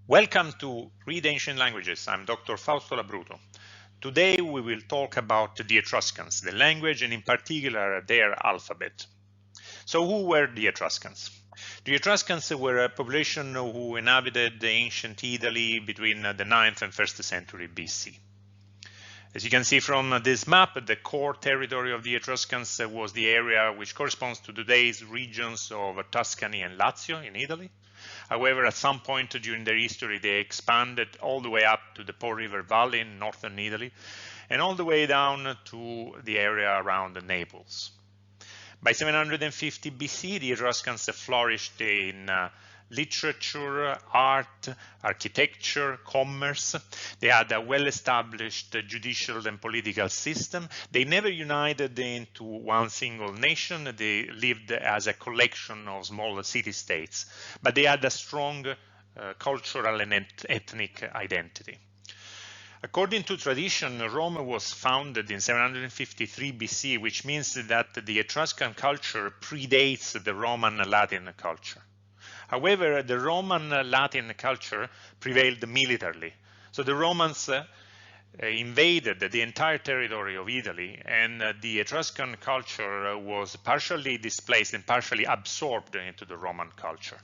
Welcome to Read Ancient Languages. I'm Dr. Fausto Labruto. Today we will talk about the Etruscans, the language, and in particular their alphabet. So who were the Etruscans? The Etruscans were a population who inhabited ancient Italy between the 9th and 1st century BC. As you can see from this map, the core territory of the Etruscans was the area which corresponds to today's regions of Tuscany and Lazio in Italy. However, at some point during their history, they expanded all the way up to the Po River Valley in northern Italy and all the way down to the area around Naples. By 750 BC, the Etruscans flourished in literature, art, architecture, commerce. They had a well-established judicial and political system. They never united into one single nation. They lived as a collection of small city-states, but they had a strong cultural and ethnic identity. According to tradition, Rome was founded in 753 BC, which means that the Etruscan culture predates the Roman Latin culture. However, the Roman Latin culture prevailed militarily. So the Romans invaded the entire territory of Italy, and the Etruscan culture was partially displaced and partially absorbed into the Roman culture.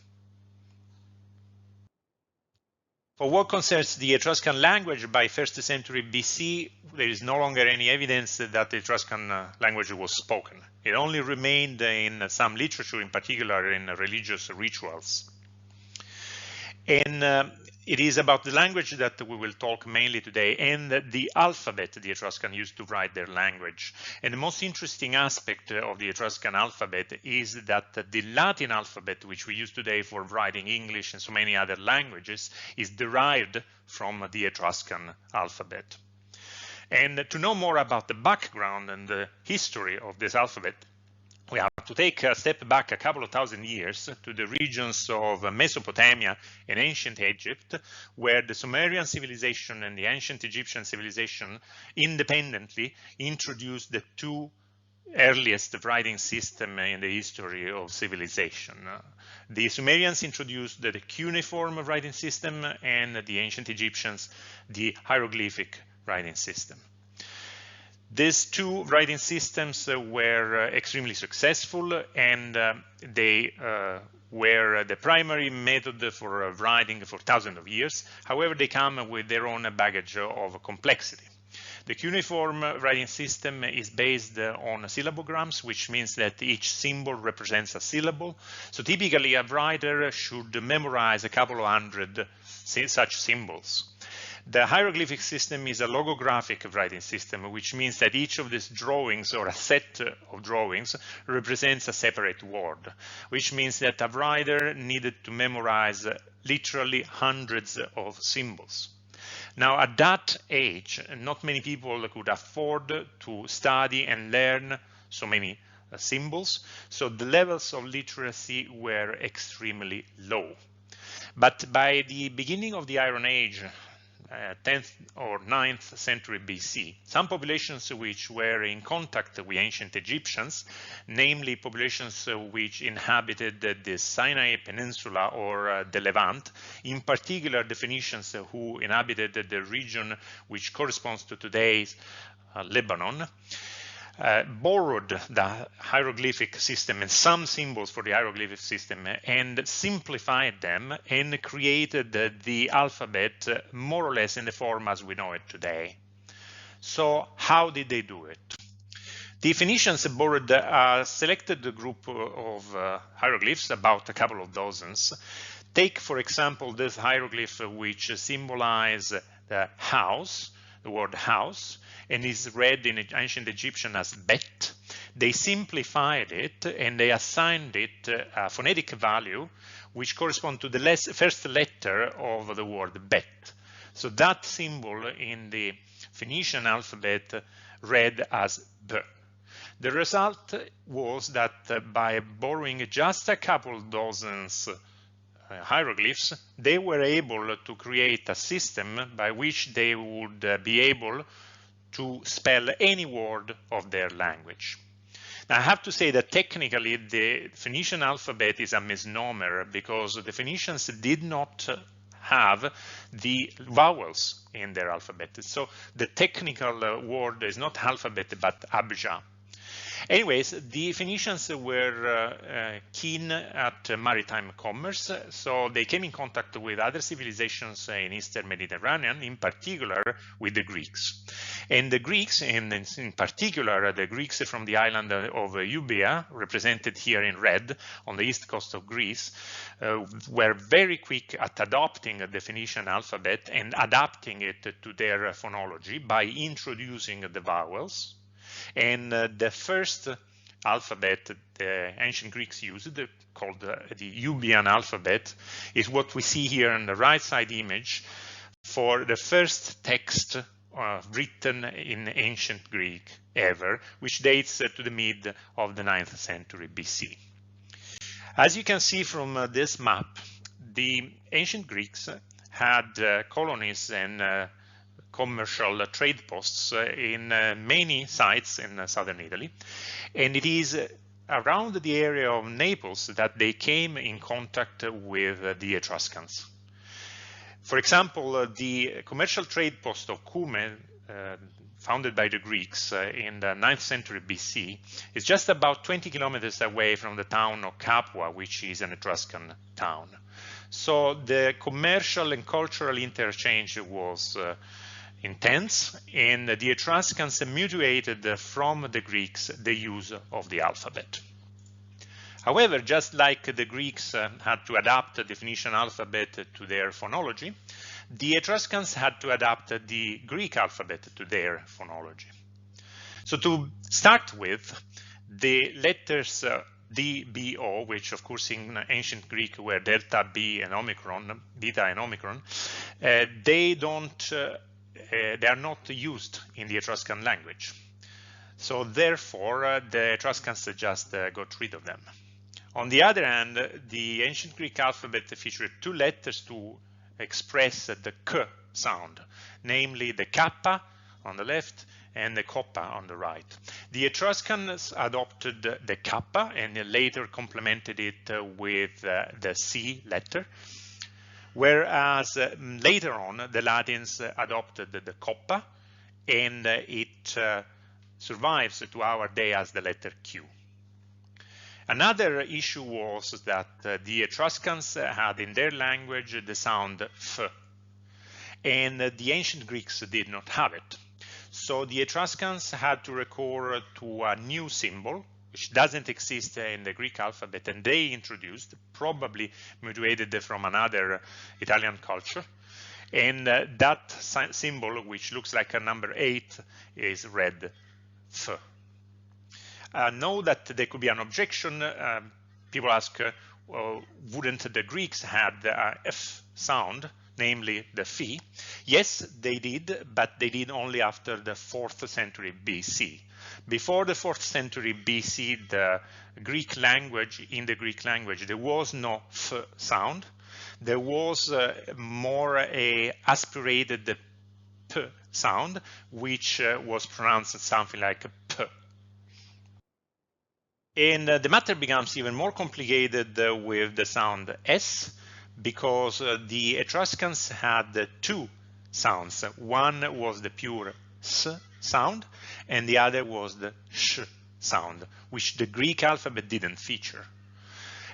For what concerns the Etruscan language, by 1st century BC, there is no longer any evidence that the Etruscan language was spoken. It only remained in some literature, in particular in religious rituals. And it is about the language that we will talk mainly today, and the alphabet the Etruscan used to write their language. And the most interesting aspect of the Etruscan alphabet is that the Latin alphabet, which we use today for writing English and so many other languages, is derived from the Etruscan alphabet. And to know more about the background and the history of this alphabet, we have to take a step back a couple of thousand years to the regions of Mesopotamia and ancient Egypt, where the Sumerian civilization and the ancient Egyptian civilization independently introduced the two earliest writing systems in the history of civilization. The Sumerians introduced the cuneiform writing system, and the ancient Egyptians the hieroglyphic writing system. These two writing systems were extremely successful, and they were the primary method for writing for thousands of years. However, they come with their own baggage of complexity. The cuneiform writing system is based on syllabograms, which means that each symbol represents a syllable. So typically, a writer should memorize a couple of hundred such symbols. The hieroglyphic system is a logographic writing system, which means that each of these drawings or a set of drawings represents a separate word, which means that a writer needed to memorize literally hundreds of symbols. Now, at that age, not many people could afford to study and learn so many symbols, so the levels of literacy were extremely low. But by the beginning of the Iron Age, 10th or 9th century BC, some populations which were in contact with ancient Egyptians, namely populations which inhabited the Sinai Peninsula or the Levant, in particular the Phoenicians who inhabited the region which corresponds to today's Lebanon, borrowed the hieroglyphic system and some symbols for the hieroglyphic system and simplified them and created the alphabet more or less in the form as we know it today. So how did they do it? The Phoenicians borrowed a selected group of hieroglyphs, about a couple of dozens. Take, for example, this hieroglyph which symbolizes the house, the word house, and is read in ancient Egyptian as bet. They simplified it and they assigned it a phonetic value which corresponds to the first letter of the word bet. So that symbol in the Phoenician alphabet read as B. The result was that by borrowing just a couple dozens hieroglyphs, they were able to create a system by which they would be able to spell any word of their language. Now, I have to say that technically the Phoenician alphabet is a misnomer because the Phoenicians did not have the vowels in their alphabet. So the technical word is not alphabet, but abjad. Anyways, the Phoenicians were keen at maritime commerce, so they came in contact with other civilizations in Eastern Mediterranean, in particular with the Greeks. And the Greeks, and in particular the Greeks from the island of Euboea, represented here in red on the east coast of Greece, were very quick at adopting the Phoenician alphabet and adapting it to their phonology by introducing the vowels. And the first alphabet the ancient Greeks used, called the Euboean alphabet, is what we see here on the right side image for the first text written in ancient Greek ever, which dates to the mid of the 9th century BC. As you can see from this map, the ancient Greeks had colonies and commercial trade posts in many sites in southern Italy, and it is around the area of Naples that they came in contact with the Etruscans. For example, the commercial trade post of Cumae, founded by the Greeks in the 9th century BC, is just about 20 kilometers away from the town of Capua, which is an Etruscan town. So the commercial and cultural interchange was intense, and the Etruscans mutated from the Greeks the use of the alphabet. However, just like the Greeks had to adapt the Phoenician alphabet to their phonology, the Etruscans had to adapt the Greek alphabet to their phonology. So to start with, the letters D, B, O, which of course in ancient Greek were delta, B, and omicron, beta and omicron, they are not used in the Etruscan language. So therefore, the Etruscans just got rid of them. On the other hand, the ancient Greek alphabet featured two letters to express the K sound, namely the kappa on the left and the koppa on the right. The Etruscans adopted the kappa and later complemented it with the C letter, whereas later on the Latins adopted the koppa, and it survives to our day as the letter Q. Another issue was that the Etruscans had in their language the sound F, and the ancient Greeks did not have it. So the Etruscans had to recur to a new symbol, which doesn't exist in the Greek alphabet, and they introduced, probably mutated from another Italian culture. And that symbol, which looks like a number 8, is read F. Know that there could be an objection. People ask, well, wouldn't the Greeks have the F sound, namely the phi? Yes, they did, but they did only after the 4th century BC. Before the 4th century BC, in the Greek language, there was no F sound. There was more a aspirated P sound, which was pronounced something like P. And the matter becomes even more complicated with the sound S, because the Etruscans had two sounds. One was the pure S sound, and the other was the Sh sound, which the Greek alphabet didn't feature.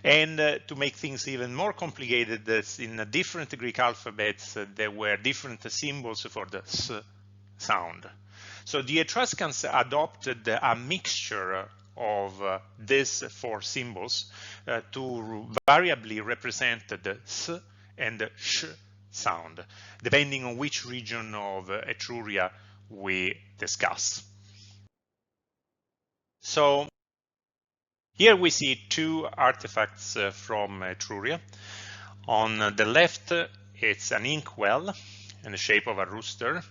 And to make things even more complicated, in different Greek alphabets, there were different symbols for the S sound. So the Etruscans adopted a mixture of these four symbols to variably represent the S and the Sh sound, depending on which region of Etruria we discuss. So here we see two artifacts from Etruria. On the left, it's an inkwell in the shape of a rooster.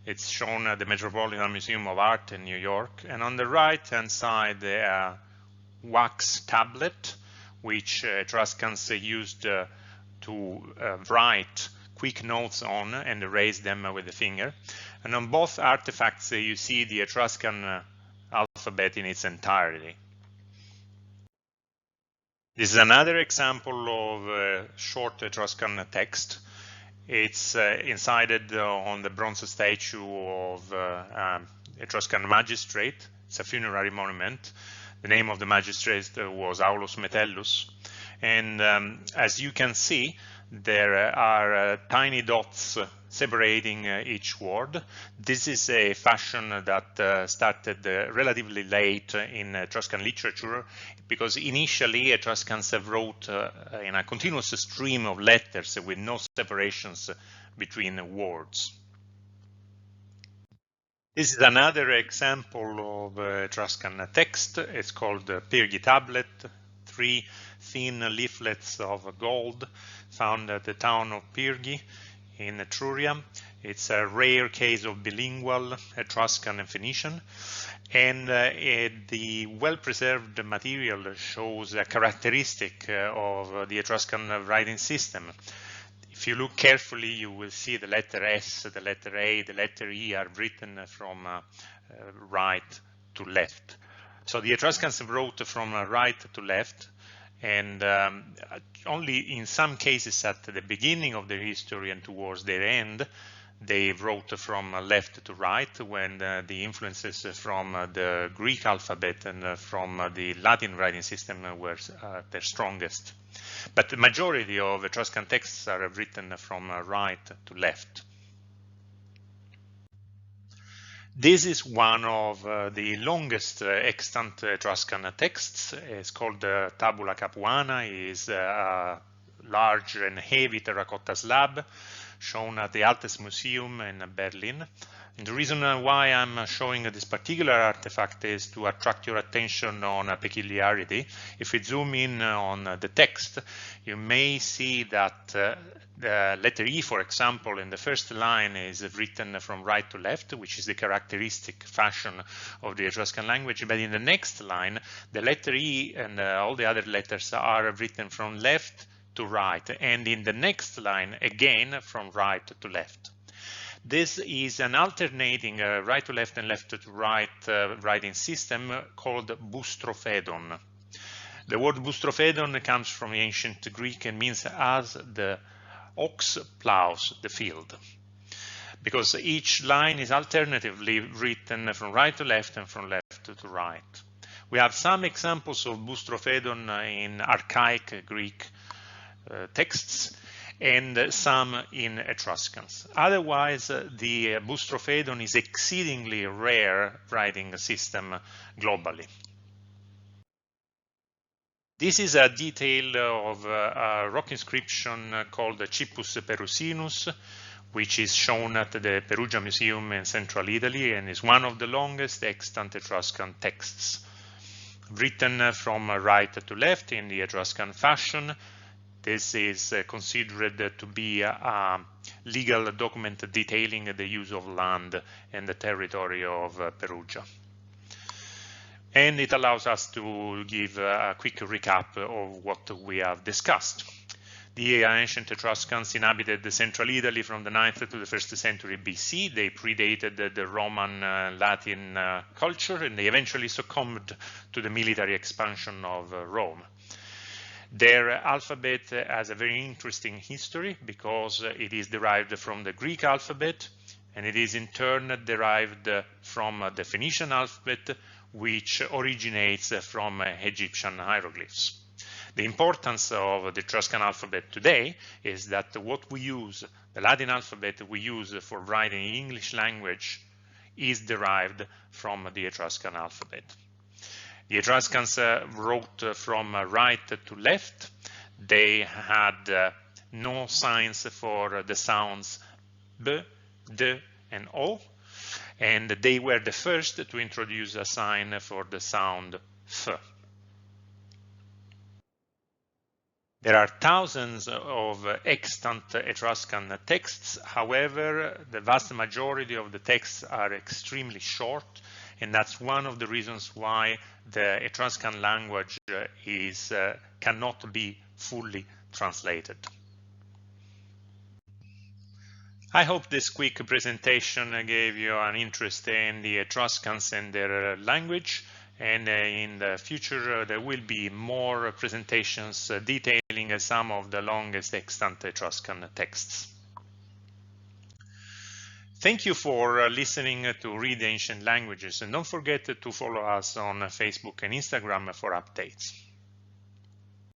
It's shown at the Metropolitan Museum of Art in New York. And on the right-hand side, a wax tablet, which Etruscans used to write quick notes on and erase them with the finger. And on both artifacts, you see the Etruscan alphabet in its entirety. This is another example of short Etruscan text. It's incited on the bronze statue of Etruscan magistrate. It's a funerary monument. The name of the magistrate was Aulus Metellus. And as you can see, there are tiny dots separating each word. This is a fashion that started relatively late in Etruscan literature, because initially Etruscans wrote in a continuous stream of letters with no separations between words. This is another example of Etruscan text. It's called the Pyrgi tablet, 3 thin leaflets of gold found at the town of Pyrgi in Etruria. It's a rare case of bilingual Etruscan and Phoenician, and the well-preserved material shows a characteristic of the Etruscan writing system. If you look carefully, you will see the letter S, the letter A, the letter E are written from right to left. So the Etruscans wrote from right to left, and only in some cases at the beginning of their history and towards their end, they wrote from left to right, when the influences from the Greek alphabet and from the Latin writing system were their strongest. But the majority of Etruscan texts are written from right to left. This is one of the longest extant Etruscan texts. It's called Tabula Capuana. It is a large and heavy terracotta slab shown at the Altes Museum in Berlin. And the reason why I'm showing this particular artifact is to attract your attention on a peculiarity. If we zoom in on the text, you may see that the letter E, for example, in the first line is written from right to left, which is the characteristic fashion of the Etruscan language. But in the next line, the letter E and all the other letters are written from left to right, and in the next line, again, from right to left. This is an alternating right to left and left to right writing system called boustrophédon. The word boustrophédon comes from ancient Greek and means as the ox plows the field, because each line is alternatively written from right to left and from left to right. We have some examples of boustrophédon in archaic Greek texts, and some in Etruscans. Otherwise, the boustrophédon is exceedingly rare writing system globally. This is a detail of a rock inscription called Cippus Perusinus, which is shown at the Perugia Museum in central Italy and is one of the longest extant Etruscan texts. Written from right to left in the Etruscan fashion, this is considered to be a legal document detailing the use of land and the territory of Perugia. And it allows us to give a quick recap of what we have discussed. The ancient Etruscans inhabited central Italy from the 9th to the 1st century BC. They predated the Roman Latin culture, and they eventually succumbed to the military expansion of Rome. Their alphabet has a very interesting history because it is derived from the Greek alphabet, and it is in turn derived from the Phoenician alphabet, which originates from Egyptian hieroglyphs. The importance of the Etruscan alphabet today is that what we use, the Latin alphabet we use for writing English language, is derived from the Etruscan alphabet. The Etruscans wrote from right to left. They had no signs for the sounds b, d, and o, and they were the first to introduce a sign for the sound f. There are thousands of extant Etruscan texts. However, the vast majority of the texts are extremely short, and that's one of the reasons why the Etruscan language cannot be fully translated. I hope this quick presentation gave you an interest in the Etruscans and their language, and in the future there will be more presentations detailing some of the longest extant Etruscan texts. Thank you for listening to Read Ancient Languages, and don't forget to follow us on Facebook and Instagram for updates.